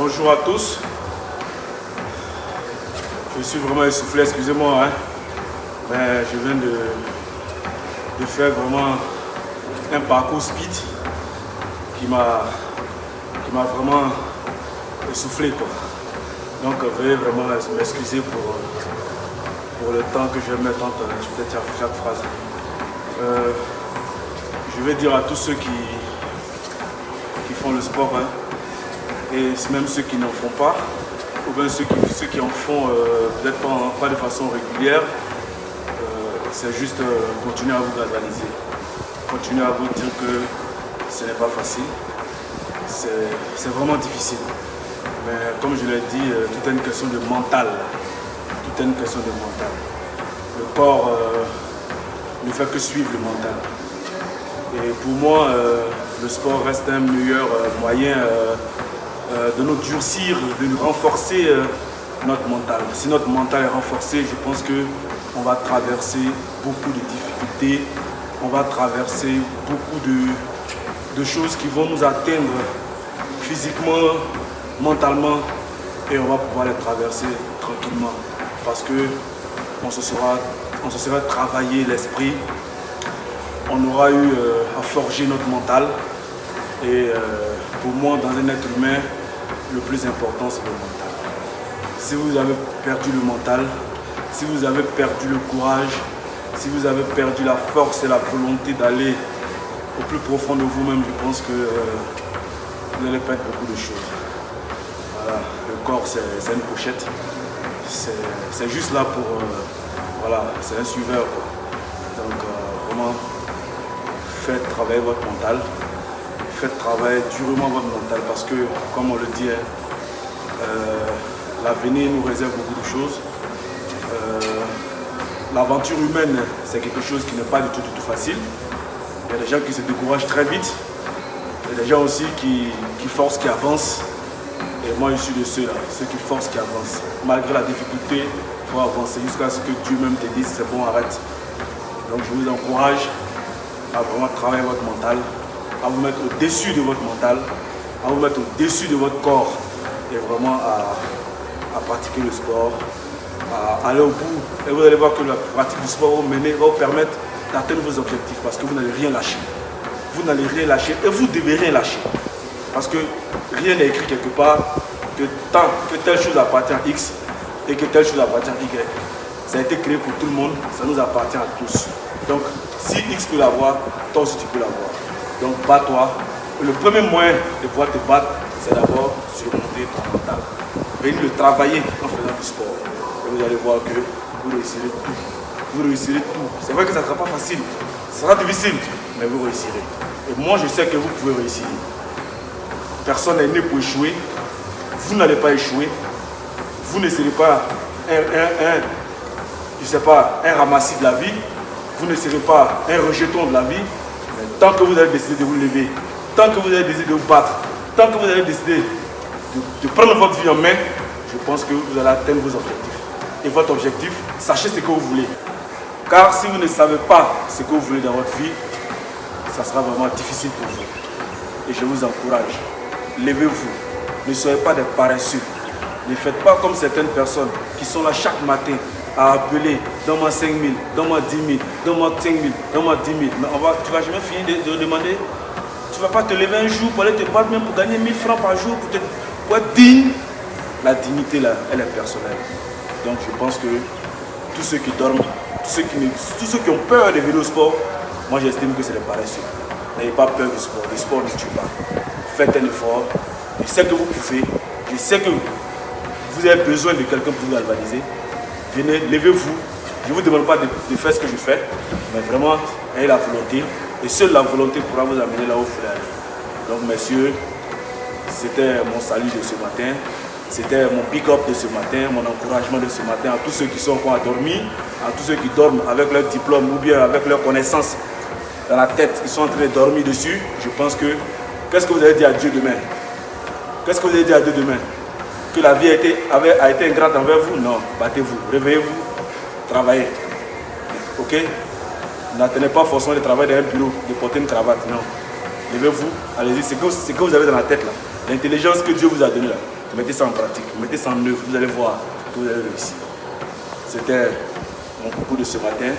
Bonjour à tous. Je suis vraiment essoufflé, excusez-moi. Mais je viens de faire vraiment un parcours speed qui m'a vraiment essoufflé, quoi. Donc veuillez vraiment m'excuser pour le temps que je vais mettre entre chaque phrase. Je vais dire à tous ceux qui font le sport, et même ceux qui n'en font pas, ou bien ceux qui en font peut-être pas de façon régulière, c'est juste continuer à vous galvaniser, continuer à vous dire que ce n'est pas facile, c'est vraiment difficile. Mais comme je l'ai dit, tout est une question de mental. Tout est une question de mental. Le corps ne fait que suivre le mental. Et pour moi, le sport reste un meilleur moyen de nous durcir, de nous renforcer notre mental. Si notre mental est renforcé, je pense qu'on va traverser beaucoup de difficultés, on va traverser beaucoup de choses qui vont nous atteindre physiquement, mentalement, et on va pouvoir les traverser tranquillement parce qu'on se sera travaillé l'esprit, on aura eu à forger notre mental. Et pour moi, dans un être humain, le plus important, c'est le mental. Si vous avez perdu le mental, si vous avez perdu le courage, si vous avez perdu la force et la volonté d'aller au plus profond de vous-même, je pense que vous allez perdre beaucoup de choses. Voilà, le corps, c'est une pochette. C'est juste là pour... voilà, c'est un suiveur, quoi. Donc, vraiment, faites travailler votre mental. Faites travailler durement votre mental parce que, comme on le dit, l'avenir nous réserve beaucoup de choses. L'aventure humaine, c'est quelque chose qui n'est pas du tout facile. Il y a des gens qui se découragent très vite. Il y a des gens aussi qui forcent, qui avancent. Et moi, je suis de ceux-là, ceux qui forcent, qui avancent. Malgré la difficulté, il faut avancer jusqu'à ce que Dieu même te dise c'est bon, arrête. Donc, je vous encourage à vraiment travailler votre mental, à vous mettre au-dessus de votre mental, à vous mettre au-dessus de votre corps et vraiment à pratiquer le sport, à aller au bout. Et vous allez voir que la pratique du sport va vous permettre d'atteindre vos objectifs parce que vous n'allez rien lâcher. Vous n'allez rien lâcher et vous devez rien lâcher. Parce que rien n'est écrit quelque part que telle chose appartient à X et que telle chose appartient à Y. Ça a été créé pour tout le monde, ça nous appartient à tous. Donc si X peut l'avoir, toi aussi tu peux l'avoir. Donc bats-toi. Le premier moyen de pouvoir te battre, c'est d'abord surmonter ton mental. Venez le travailler en faisant du sport. Et vous allez voir que vous réussirez tout. Vous réussirez tout. C'est vrai que ça ne sera pas facile, ça sera difficile, mais vous réussirez. Et moi je sais que vous pouvez réussir. Personne n'est né pour échouer. Vous n'allez pas échouer. Vous ne serez pas un ramassis de la vie. Vous ne serez pas un rejeton de la vie. Mais tant que vous allez décider de vous lever, tant que vous allez décider de vous battre, tant que vous allez décider de prendre votre vie en main, je pense que vous allez atteindre vos objectifs. Et votre objectif, sachez ce que vous voulez. Car si vous ne savez pas ce que vous voulez dans votre vie, ça sera vraiment difficile pour vous. Et je vous encourage, levez-vous. Ne soyez pas des paresseux. Ne faites pas comme certaines personnes qui sont là chaque matin à appeler, donne-moi 5 000, donne-moi 10 000, donne-moi 5 000, donne-moi 10 000. Mais tu ne vas jamais finir de demander. Tu ne vas pas te lever un jour pour aller te battre même pour gagner 1000 francs par jour, pour être digne. La dignité là, elle est personnelle. Donc je pense que tous ceux qui dorment, tous ceux qui ont peur de venir au sport, moi j'estime que c'est des paresseux. N'ayez pas peur du sport. Le sport ne tue pas. Faites un effort. Je sais que vous pouvez. Je sais que vous avez besoin de quelqu'un pour vous galvaniser. Venez, levez-vous. Je ne vous demande pas de faire ce que je fais, mais vraiment, ayez la volonté. Et seule la volonté pourra vous amener là où vous voulez aller. Donc, messieurs, c'était mon salut de ce matin. C'était mon pick-up de ce matin, mon encouragement de ce matin à tous ceux qui sont encore endormis, à tous ceux qui dorment avec leur diplôme ou bien avec leurs connaissances dans la tête. Ils sont en train de dormir dessus. Je pense que, qu'est-ce que vous allez dire à Dieu demain? Qu'est-ce que vous allez dire à Dieu demain? Que la vie a été ingrate envers vous? Non, battez-vous, réveillez-vous, travaillez. Ok? N'attendez pas forcément de travailler dans un bureau, de porter une cravate, non. Levez-vous, allez-y, c'est que vous avez dans la tête là. L'intelligence que Dieu vous a donnée là. Mettez ça en pratique, mettez ça en œuvre, vous allez voir que vous allez réussir. C'était mon propos de ce matin.